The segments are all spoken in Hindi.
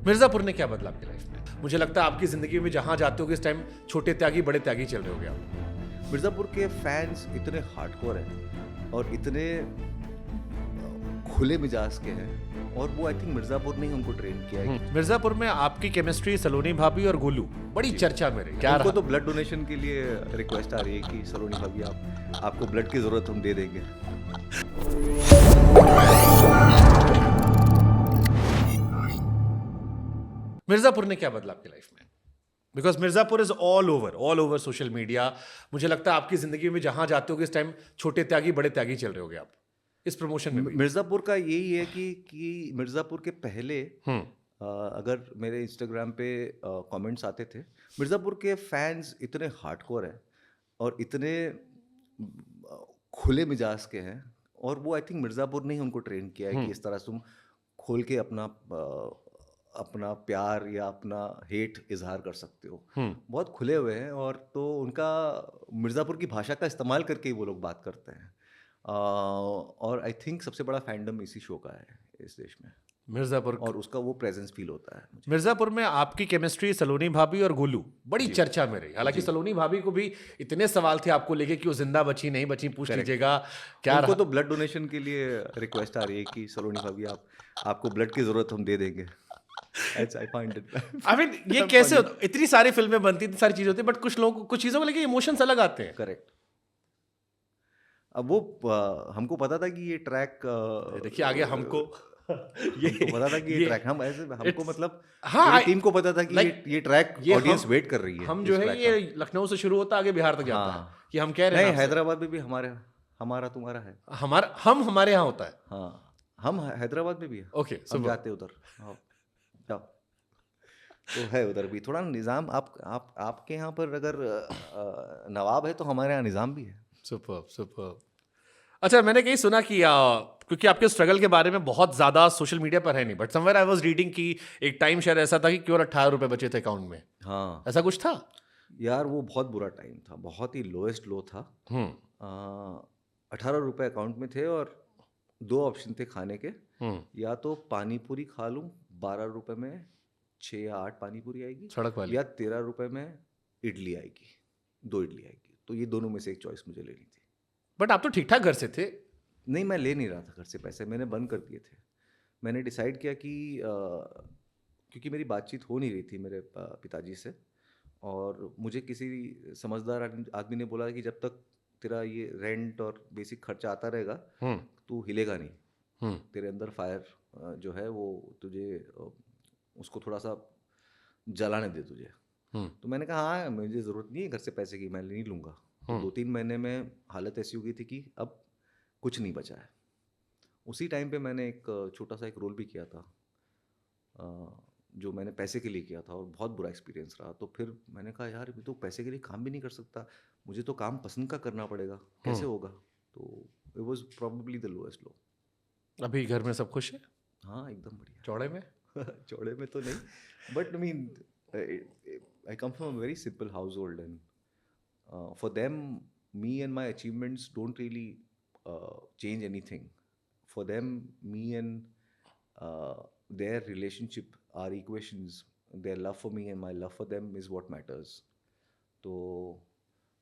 मिर्जापुर ने क्या बदला आपकी लाइफ में? मुझे लगता है आपकी जिंदगी में जहां जाते हो इस टाइम छोटे त्यागी बड़े त्यागी चल रहे होगे आप। मिर्ज़ापुर के फैंस इतने हार्डकोर हैं और इतने खुले मिजाज के हैं और वो आई थिंक मिर्ज़ापुर ने ही उनको ट्रेन किया है। मिर्जापुर में आपकी केमिस्ट्री सलोनी भाभी और गोलू बड़ी चर्चा में रही। क्या उनको रहा? तो ब्लड डोनेशन के लिए रिक्वेस्ट आ रही है कि सलोनी भाभी आपको ब्लड की ज़रूरत हम दे देंगे। मिर्जापुर ने क्या बदला आपकी लाइफ में? Because Mirzapur is all over social media. मुझे लगता है आपकी जिंदगी में जहां जाते हो इस टाइम छोटे त्यागी बड़े त्यागी चल रहे होगे आप इस प्रमोशन में भी। मिर्ज़ापुर का यही है कि मिर्ज़ापुर के पहले अगर मेरे इंस्टाग्राम पे कमेंट्स आते थे, मिर्ज़ापुर के फैंस इतने हार्डकोर हैं और इतने खुले मिजाज के हैं और वो आई थिंक मिर्ज़ापुर ने ही उनको ट्रेन किया है कि इस तरह से तुम खोल के अपना प्यार या अपना हेट इजहार कर सकते हो। बहुत खुले हुए हैं और तो उनका मिर्ज़ापुर की भाषा का इस्तेमाल करके ही वो लोग बात करते हैं। और आई थिंक सबसे बड़ा फैंडम इसी शो का है इस देश में मिर्जापुर और उसका वो प्रेजेंस फील होता है मुझे। मिर्जापुर में आपकी केमिस्ट्री सलोनी भाभी और गोलू बड़ी चर्चा में रही। हालांकि सलोनी भाभी को भी इतने सवाल थे आपको लेके कि वो जिंदा बची नहीं बची, पूछ लीजिएगा। क्या उनको रहा? तो ब्लड डोनेशन के लिए रिक्वेस्ट आ रही है कि सलोनी भाभी आपको ब्लड की जरूरत हम दे देंगे। I find it I mean ये कैसे होता? इतनी सारी फिल्में बनती, इतनी सारी चीजें होती है, बट कुछ लोगों को कुछ चीजों को लेके इमोशंस अलग आते हैं। करेक्ट। अब वो हमको पता था कि ये ट्रैक देखिए आगे हमको हमको पता था कि ये ट्रैक हमको मतलब हाँ, मेरी टीम को पता था कि like, ये ट्रैक ये ऑडियंस वेट कर रही है। हम इस जो है track ये का। लखनऊ से शुरू होता आगे बिहार तक जाता हाँ। है कि हम कह रहे हैं नहीं, आपसे। हैदराबाद में भी हमारा तुम्हारा है। हमारे यहाँ होता है। हाँ, हम हैदराबाद में भी है। ओके, हम जाते उधर। हाँ, जाओ। तो है उधर भी थोड़ा निज़ाम। आपके यहाँ पर अगर नवाब है तो हमारे यहाँ निज़ाम भी है। सुपर। अच्छा, मैंने कहीं सुना कि क्योंकि आपके स्ट्रगल के बारे में बहुत ज्यादा सोशल मीडिया पर है नहीं, but somewhere I was reading कि एक टाइम शायद ऐसा था कि केवल 18 रुपए बचे थे अकाउंट में। हाँ ऐसा कुछ था? यार, वो बहुत बुरा टाइम था, बहुत ही लोएस्ट लो था। 18 रुपए अकाउंट में थे और 2 ऑप्शन थे खाने के। या तो पानी पूरी खा लूँ 12 रुपए में 6 या 8 पानी पूरी आएगी, सड़क वाली। या 13 रुपए में इडली आएगी, 2 इडली आएगी। तो ये दोनों में से एक चॉइस मुझे लेनी थी। बट आप तो ठीक ठाक घर से थे। नहीं, मैं ले नहीं रहा था घर से पैसे, मैंने बंद कर दिए थे। मैंने डिसाइड किया कि क्योंकि मेरी बातचीत हो नहीं रही थी मेरे पिताजी से, और मुझे किसी समझदार आदमी ने बोला कि जब तक तेरा ये रेंट और बेसिक खर्चा आता रहेगा तू हिलेगा नहीं। तेरे अंदर फायर जो है वो तुझे उसको थोड़ा सा जलाने दे तुझे। तो मैंने कहा हाँ, मुझे ज़रूरत नहीं है घर से पैसे की, मैं नहीं लूँगा। तो 2-3 महीने में हालत ऐसी हो गई थी कि अब कुछ नहीं बचा है। उसी टाइम पे मैंने एक छोटा सा एक रोल भी किया था, जो मैंने पैसे के लिए किया था, और बहुत बुरा एक्सपीरियंस रहा। तो फिर मैंने कहा यार, मैं तो पैसे के लिए काम भी नहीं कर सकता, मुझे तो काम पसंद का करना पड़ेगा, कैसे होगा। तो it was probably the lowest low. अभी घर में सब खुश है? हाँ, एकदम बढ़िया। चौड़े में? चौड़े में तो नहीं, but I mean I come from a very simple house hold, and for them me and my achievements don't really change anything. For them, me and their relationship are equations. Their love for me and my love for them is what matters. तो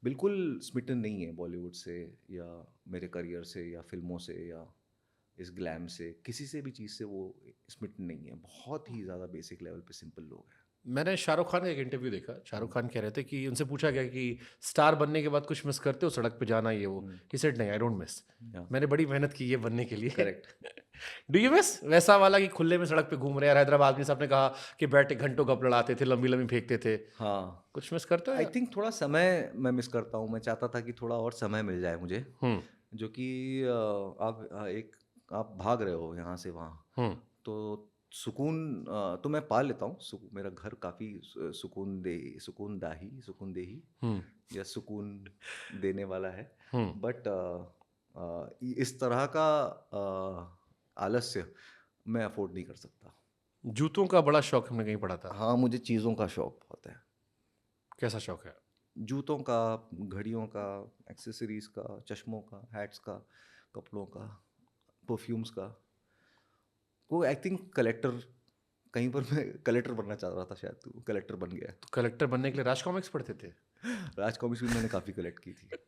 बिल्कुल स्मिटन नहीं है बॉलीवुड से या मेरे करियर से या फिल्मों से या इस ग्लैम से, किसी से भी चीज़ से वो स्मिटन नहीं है। बहुत ही ज़्यादा बेसिक लेवल पे सिंपल लोग हैं। मैंने शाहरुख खान का एक इंटरव्यू देखा। शाहरुख खान कह रहे थे कि उनसे पूछा गया कि स्टार बनने के बाद कुछ मिस करते हो, सड़क पे जाना ये वो। ही सेड नहीं, आई डोंट मिस। मैंने बड़ी मेहनत की ये बनने के लिए। करेक्ट। डू यू मिस वैसा वाला कि खुले में सड़क पे घूम रहे हैं? हैदराबाद में सबने कहा कि बैठे घंटों गप लड़ाते थे, लंबी लंबी फेंकते थे। हाँ, कुछ मिस करते हो? आई थिंक थोड़ा समय मैं मिस करता हूँ। मैं चाहता था कि थोड़ा और समय मिल जाए मुझे, जो कि आप भाग रहे हो यहाँ से वहाँ, तो सुकून तो मैं पा लेता हूँ। मेरा घर काफ़ी सुकूनदेही या सुकून देने वाला है, बट इस तरह का आलस्य मैं अफोर्ड नहीं कर सकता। जूतों का बड़ा शौक हमने कहीं पढ़ा था। हाँ, मुझे चीज़ों का शौक बहुत है। कैसा शौक है? जूतों का, घड़ियों का, एक्सेसरीज का, चश्मों का, हैट्स का, कपड़ों का, परफ्यूम्स का। वो आई थिंक कलेक्टर कहीं पर मैं कलेक्टर बनना चाह रहा था, शायद तू कलेक्टर बन गया। तो कलेक्टर बनने के लिए राज कॉमिक्स पढ़ते थे? राज कॉमिक्स भी मैंने काफ़ी कलेक्ट की थी।